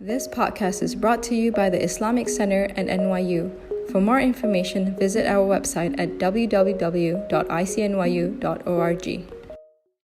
This podcast is brought to you by the Islamic Center and NYU. For more information, visit our website at www.icnyu.org.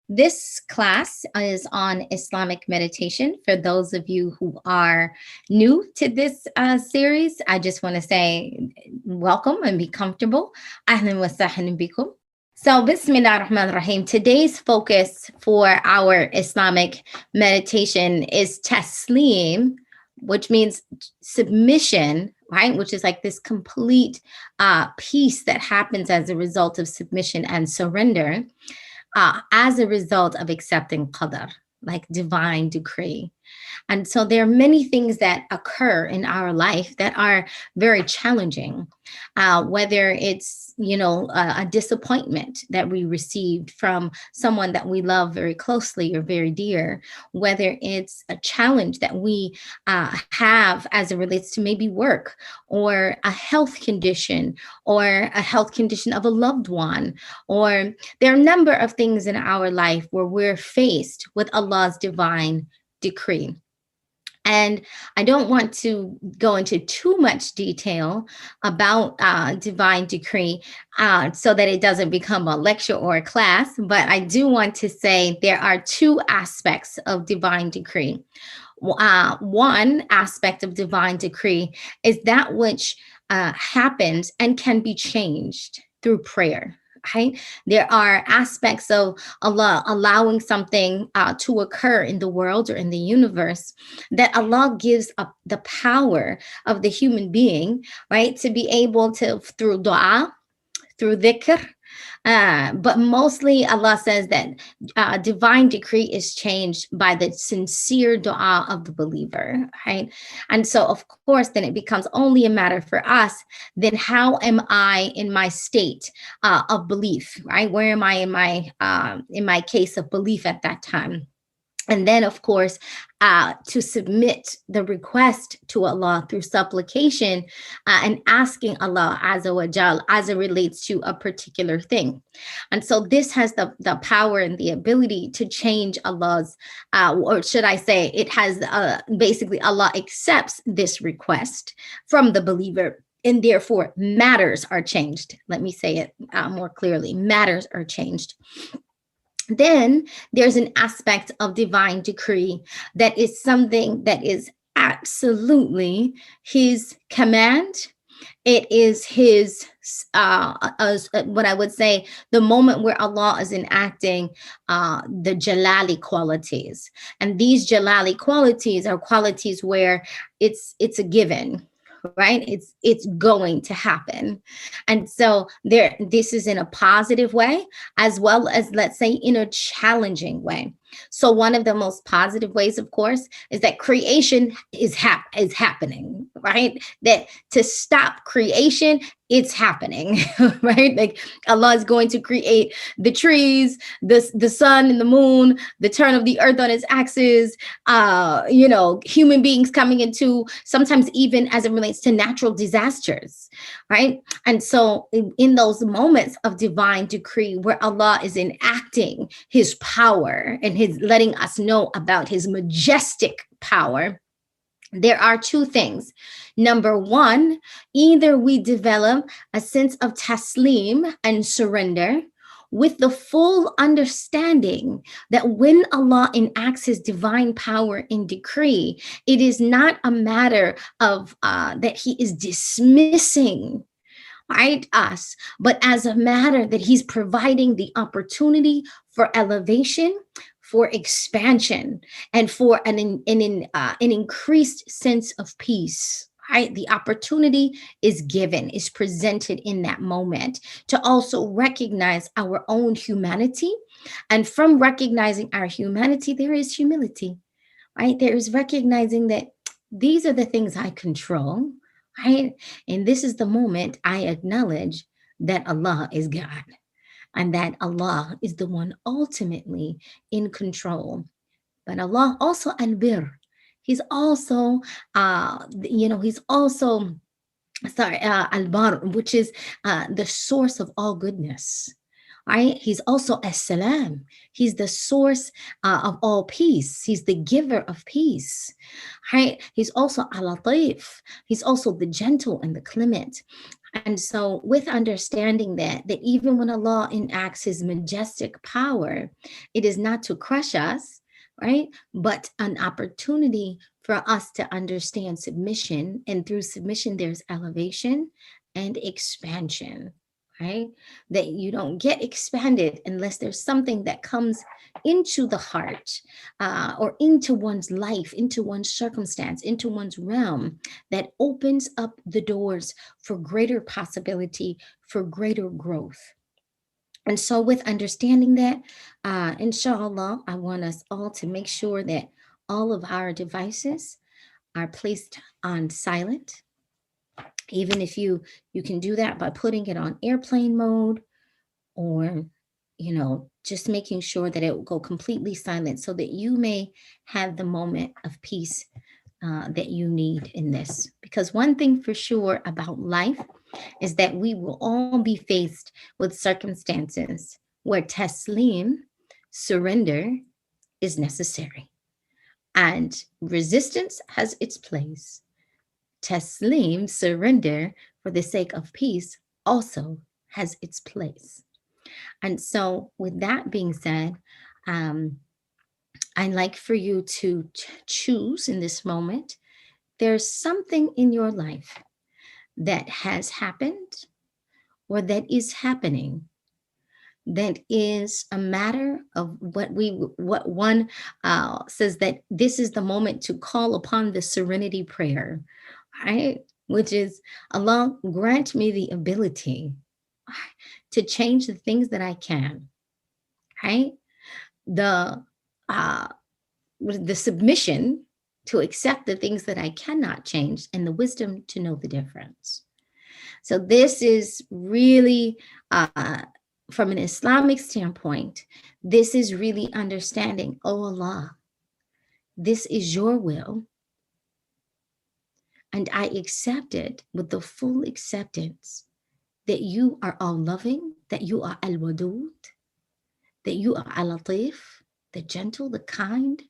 This class is on Islamic meditation. For those of you who are new to this series, I just want to say welcome and be comfortable. Ahlan wa sahlan bikum. So, Bismillah ar-Rahman ar-Rahim. Today's focus for our Islamic meditation is taslim, which means submission, right? Which is like this complete peace that happens as a result of submission and surrender. As a result of accepting qadar, like divine decree. And so there are many things that occur in our life that are very challenging, whether it's, a disappointment that we received from someone that we love very closely or very dear, whether it's a challenge that we have as it relates to maybe work or a health condition or a health condition of a loved one, or there are a number of things in our life where we're faced with Allah's divine decree. And I don't want to go into too much detail about divine decree so that it doesn't become a lecture or a class, but I do want to say there are two aspects of divine decree. One aspect of divine decree is that which happens and can be changed through prayer. Right? There are aspects of Allah allowing something to occur in the world or in the universe that Allah gives up the power of the human being, right? To be able to, through dua, through dhikr, but mostly Allah says that divine decree is changed by the sincere dua of the believer, right? And so, of course, then it becomes only a matter for us, then how am I in my state of belief, right? Where am I in my case of belief at that time? And then, of course, to submit the request to Allah through supplication and asking Allah Azza wa Jal as it relates to a particular thing. And so this has the power and the ability to change Allah's, or should I say, it has basically Allah accepts this request from the believer. And therefore, matters are changed. Let me say it more clearly. Matters are changed. Then there's an aspect of divine decree that is something that is absolutely His command. It is His, what I would say, the moment where Allah is enacting the Jalali qualities. And these Jalali qualities are qualities where it's a given. Right? It's going to happen. And so this is in a positive way, as well as, let's say, in a challenging way. So one of the most positive ways, of course, is that creation is happening, right? That to stop creation, it's happening, right? Like Allah is going to create the trees, the sun and the moon, the turn of the earth on its axis, human beings coming into, sometimes even as it relates to natural disasters, right? And so in those moments of divine decree where Allah is enacting His power and His letting us know about His majestic power, there are two things. Number one, either we develop a sense of taslim and surrender with the full understanding that when Allah enacts His divine power in decree, it is not a matter of that He is dismissing, right, us, but as a matter that He's providing the opportunity for elevation, for expansion, and for an increased sense of peace. Right? The opportunity is given, is presented in that moment to also recognize our own humanity. And from recognizing our humanity, there is humility, right? There is recognizing that these are the things I control, right? And this is the moment I acknowledge that Allah is God, and that Allah is the one ultimately in control. But Allah also al-bir. He's also, he's also, al-bar, which is the source of all goodness. right? He's also as-salam. He's the source of all peace. He's the giver of peace, right? He's also al-latif. He's also the gentle and the clement. And so with understanding that even when Allah enacts his majestic power, it is not to crush us, right? But an opportunity for us to understand submission. And through submission, there's elevation and expansion, right? That you don't get expanded unless there's something that comes into the heart or into one's life, into one's circumstance, into one's realm that opens up the doors for greater possibility, for greater growth. And so, with understanding that, inshallah, I want us all to make sure that all of our devices are placed on silent. Even if you can do that by putting it on airplane mode, or just making sure that it will go completely silent so that you may have the moment of peace that you need in this. Because one thing for sure about life is that we will all be faced with circumstances where taslim, surrender, is necessary. And resistance has its place. Taslim, surrender, for the sake of peace, also has its place. And so, with that being said, I'd like for you to choose in this moment. There's something in your life that has happened or that is happening that is a matter of what one says that this is the moment to call upon the serenity prayer, right? Which is, Allah, grant me the ability to change the things that I can, right? The uh, the submission to accept the things that I cannot change, and the wisdom to know the difference. So this is really, from an Islamic standpoint, this is really understanding, oh Allah, this is your will, and I accept it with the full acceptance that you are all loving, that you are al-wadud, that you are al-latif, the gentle, the kind,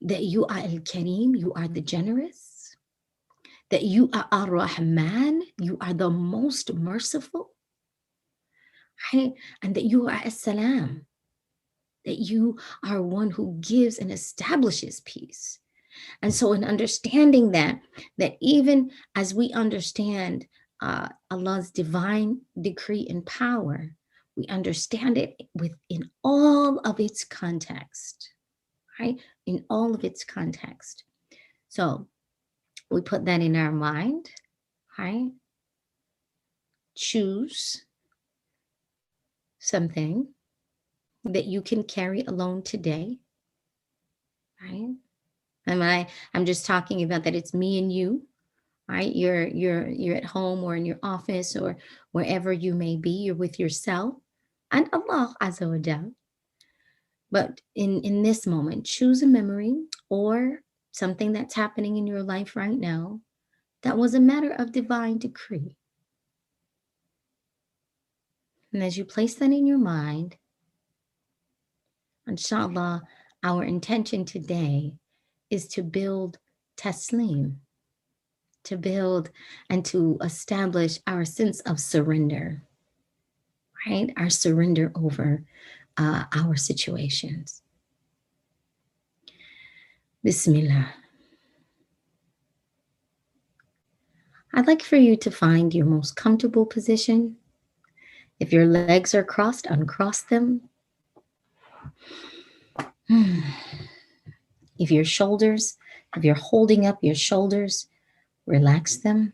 that you are al-kareem, you are the generous, that you are ar-Rahman, you are the most merciful, right? And that you are as-salam, that you are one who gives and establishes peace. And so in understanding that even as we understand Allah's divine decree and power, we understand it within all of its context, right? In all of its context. So we put that in our mind, right? Choose something that you can carry alone today, right? And I'm just talking about that it's me and you, right? You're at home or in your office or wherever you may be. You're with yourself and Allah Azza wa Jal. But in this moment, choose a memory or something that's happening in your life right now that was a matter of divine decree. And as you place that in your mind, inshallah, our intention today is to build taslim, to build and to establish our sense of surrender, right? Our surrender over our situations. Bismillah. I'd like for you to find your most comfortable position. If your legs are crossed, uncross them. If you're holding up your shoulders, relax them.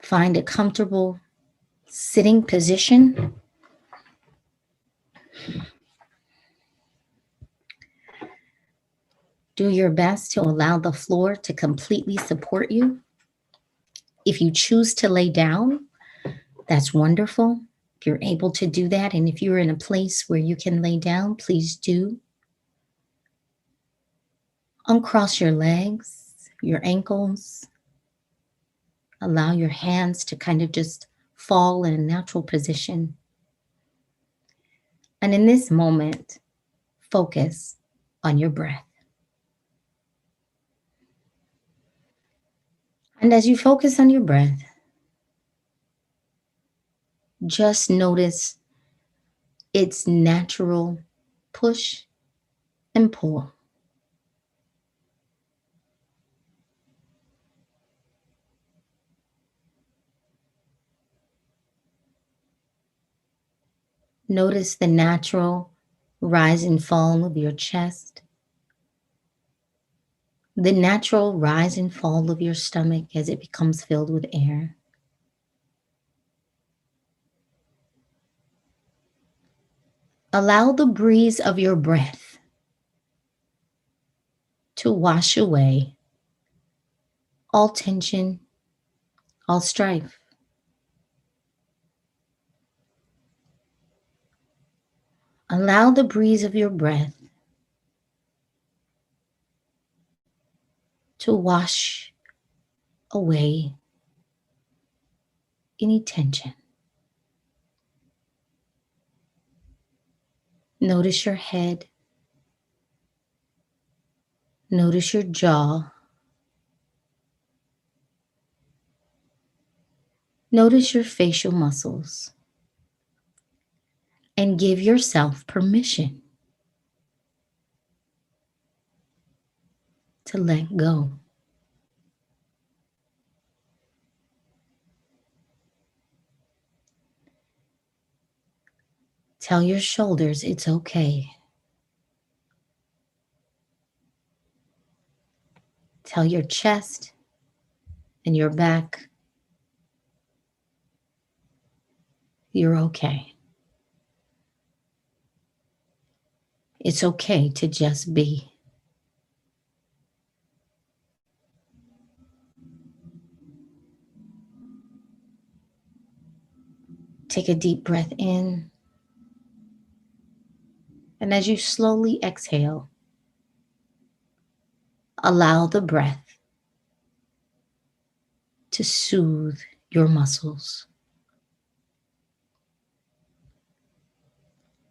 Find a comfortable sitting position. Do your best to allow the floor to completely support you. If you choose to lay down, that's wonderful. If you're able to do that, and if you're in a place where you can lay down, please do. Uncross your legs, your ankles. Allow your hands to kind of just fall in a natural position. And in this moment, focus on your breath. And as you focus on your breath, just notice its natural push and pull. Notice the natural rise and fall of your chest, the natural rise and fall of your stomach as it becomes filled with air. Allow the breeze of your breath to wash away all tension, all strife. Allow the breeze of your breath to wash away any tension. Notice your head. Notice your jaw. Notice your facial muscles. And give yourself permission to let go. Tell your shoulders it's okay. Tell your chest and your back you're okay. It's okay to just be. Take a deep breath in. And as you slowly exhale, allow the breath to soothe your muscles.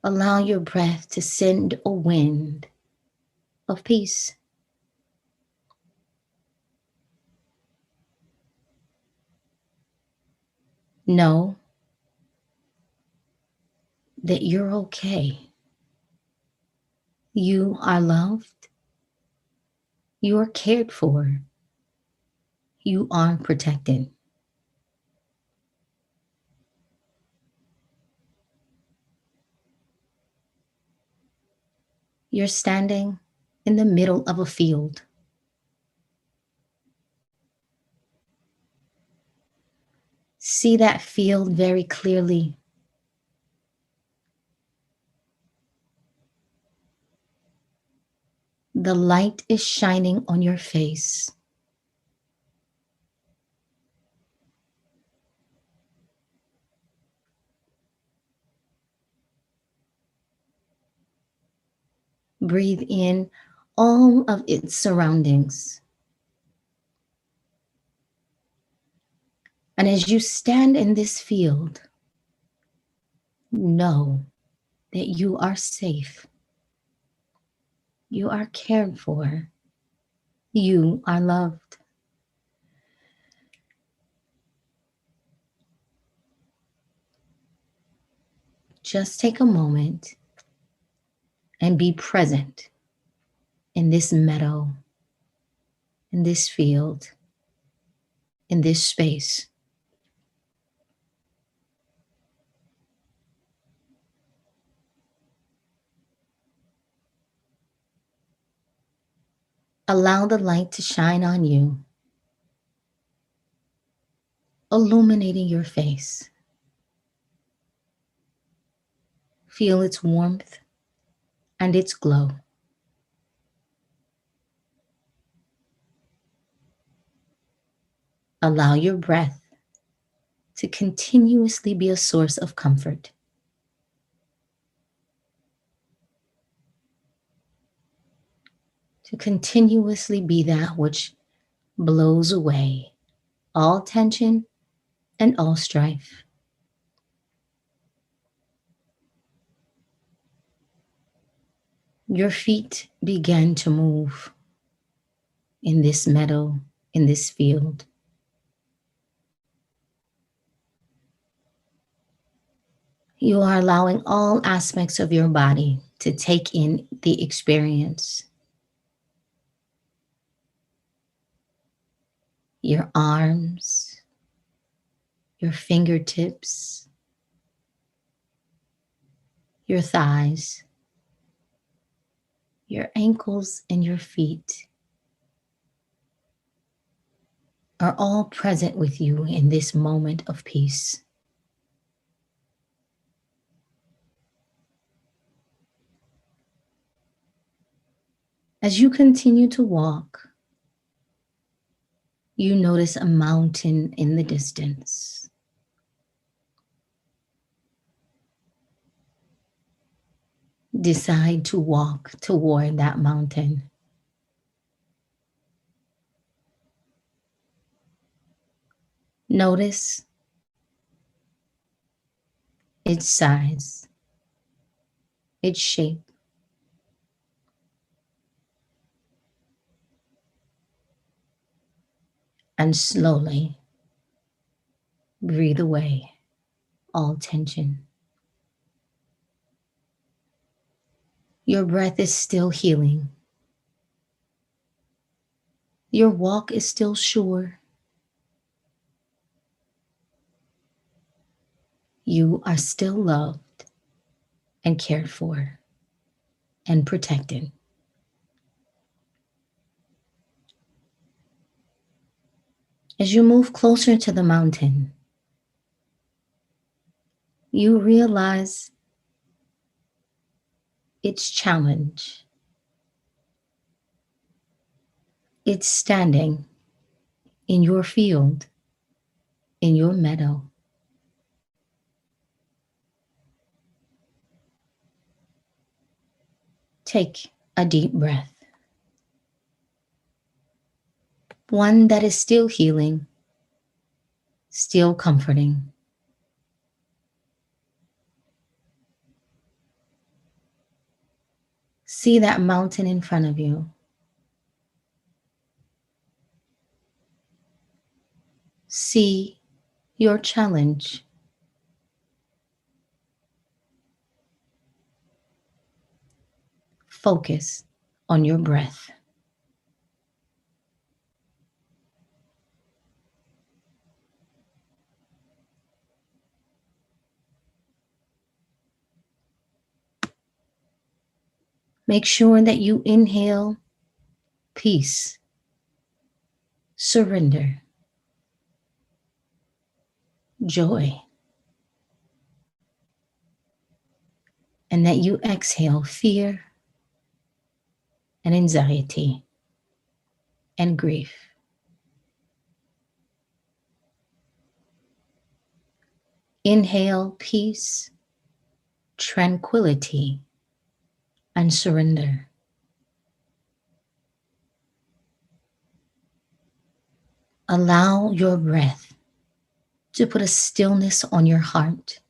Allow your breath to send a wind of peace. Know that you're okay. You are loved. You are cared for. You are protected. You're standing in the middle of a field. See that field very clearly. The light is shining on your face. Breathe in all of its surroundings. And as you stand in this field, know that you are safe. You are cared for. You are loved. Just take a moment and be present in this meadow, in this field, in this space. Allow the light to shine on you, illuminating your face. Feel its warmth and its glow. Allow your breath to continuously be a source of comfort. To continuously be that which blows away all tension and all strife. Your feet began to move in this meadow, in this field. You are allowing all aspects of your body to take in the experience. Your arms, your fingertips, your thighs, your ankles, and your feet are all present with you in this moment of peace. As you continue to walk, you notice a mountain in the distance. Decide to walk toward that mountain. Notice its size, its shape, and slowly breathe away all tension. Your breath is still healing. Your walk is still sure. You are still loved and cared for and protected. As you move closer to the mountain, you realize its challenge. It's standing in your field, in your meadow. Take a deep breath, one that is still healing, still comforting. See that mountain in front of you. See your challenge. Focus on your breath. Make sure that you inhale peace, surrender, joy, and that you exhale fear and anxiety and grief. Inhale peace, tranquility, and surrender. Allow your breath to put a stillness on your heart.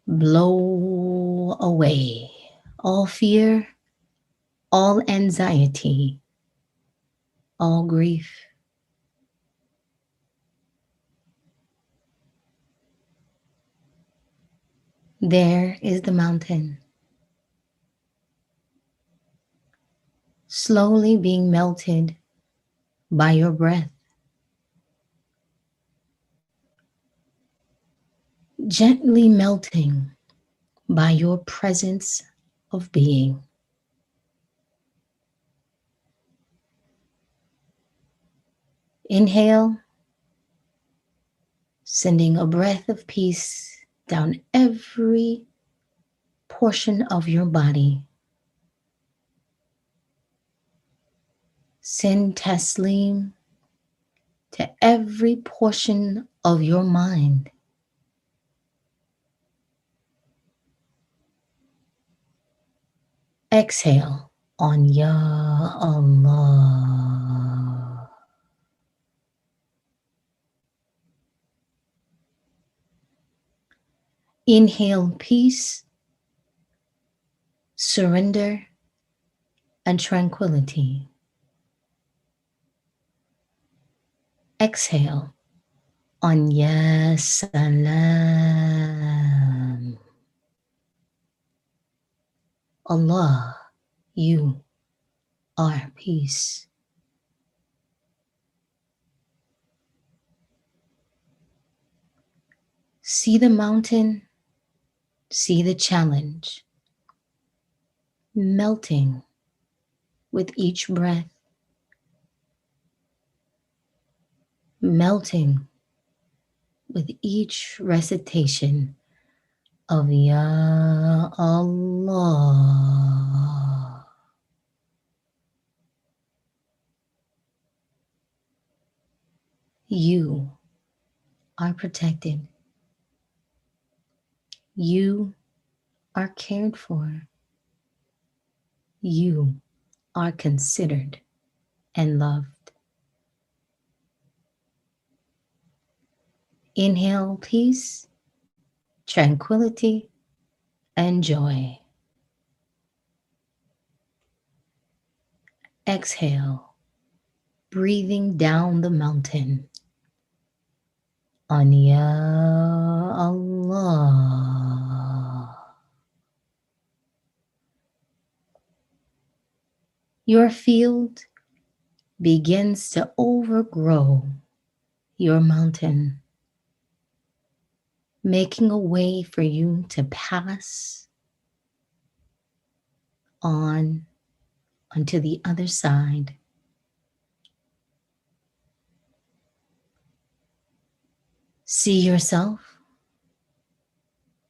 Blow away all fear, all anxiety, all grief. There is the mountain, slowly being melted by your breath, gently melting by your presence of being. Inhale, sending a breath of peace down every portion of your body. Send taslim to every portion of your mind. Exhale, on Ya Allah. Inhale peace, surrender, and tranquility. Exhale on Ya Salam. Allah, you are peace. See the mountain, see the challenge, melting with each breath, melting with each recitation of Ya Allah. You are protected. You are cared for. You are considered and loved. Inhale peace, tranquility, and joy. Exhale, breathing down the mountain on Ya Allah. Your field begins to overgrow your mountain, making a way for you to pass on onto the other side. See yourself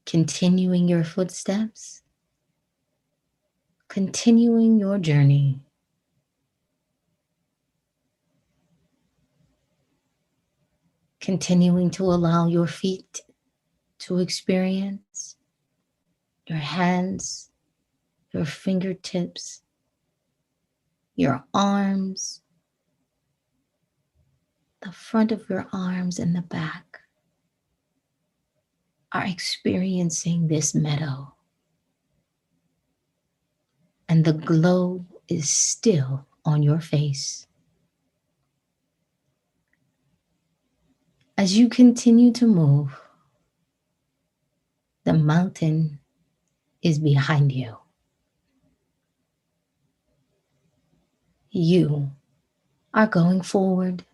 continuing your footsteps, continuing your journey. Continuing to allow your feet to experience, your hands, your fingertips, your arms, the front of your arms and the back are experiencing this meadow. And the glow is still on your face. As you continue to move, the mountain is behind you. You are going forward.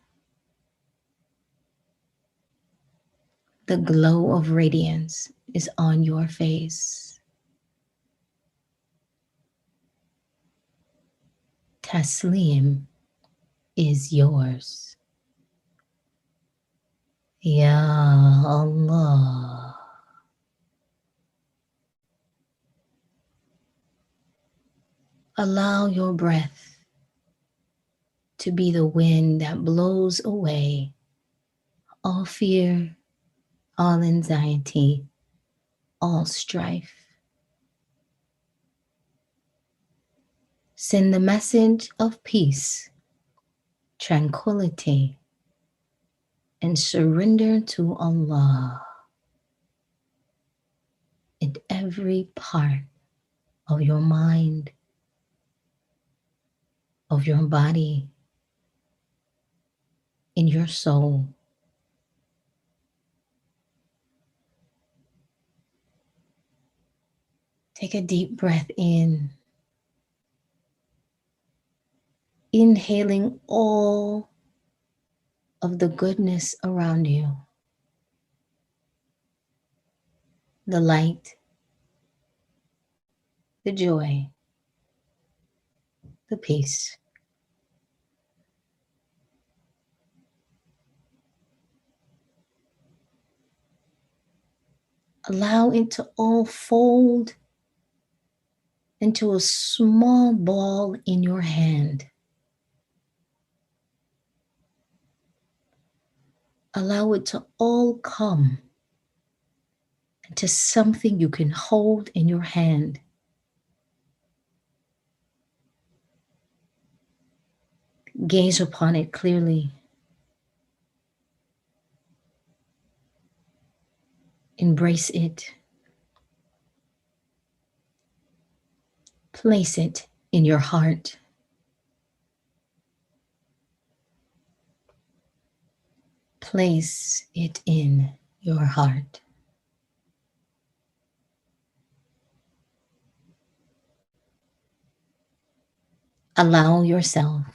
The glow of radiance is on your face. Taslim is yours. Ya Allah. Allow your breath to be the wind that blows away all fear, all anxiety, all strife. Send the message of peace, tranquility, and surrender to Allah in every part of your mind, of your body, in your soul. Take a deep breath in, inhaling all of the goodness around you, the light, the joy, the peace. Allow it to all fold into a small ball in your hand. Allow it to all come into something you can hold in your hand. Gaze upon it clearly. Embrace it. Place it in your heart. Place it in your heart. Allow yourself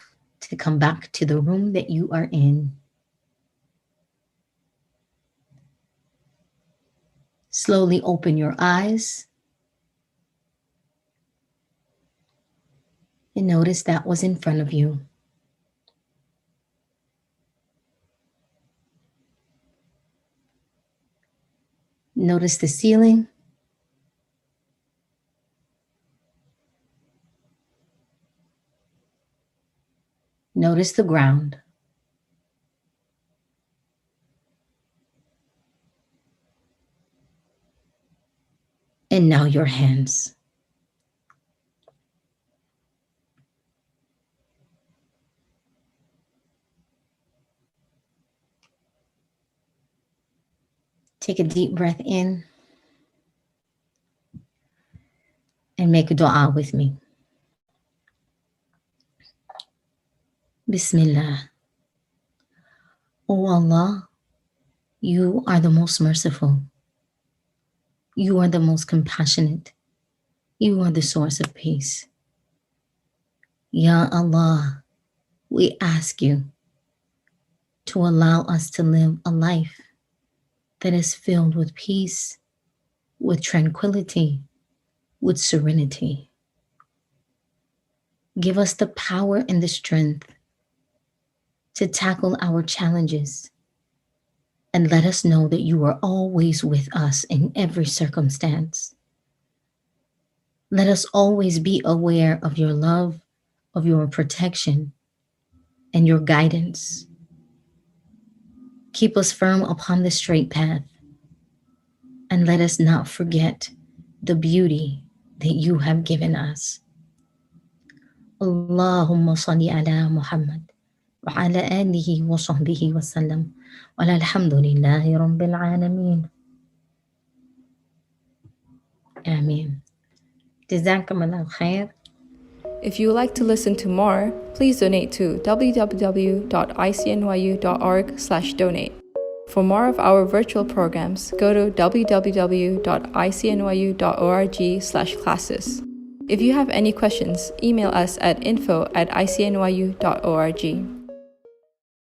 to come back to the room that you are in. Slowly open your eyes and notice that was in front of you. Notice the ceiling. Notice the ground. And now your hands. Take a deep breath in and make a dua with me. Bismillah. O Allah, you are the most merciful. You are the most compassionate. You are the source of peace. Ya Allah, we ask you to allow us to live a life that is filled with peace, with tranquility, with serenity. Give us the power and the strength to tackle our challenges, and let us know that you are always with us in every circumstance. Let us always be aware of your love, of your protection, and your guidance. Keep us firm upon the straight path, and let us not forget the beauty that you have given us. Allahumma salli ala Muhammad wa ala alihi wa sahbihi wa sallam. Walhamdulillahi rabbil alameen. Ameen. Jazakumullah khair. If you would like to listen to more, please donate to www.icnyu.org/donate. For more of our virtual programs, go to www.icnyu.org/classes. If you have any questions, email us at info@icnyu.org.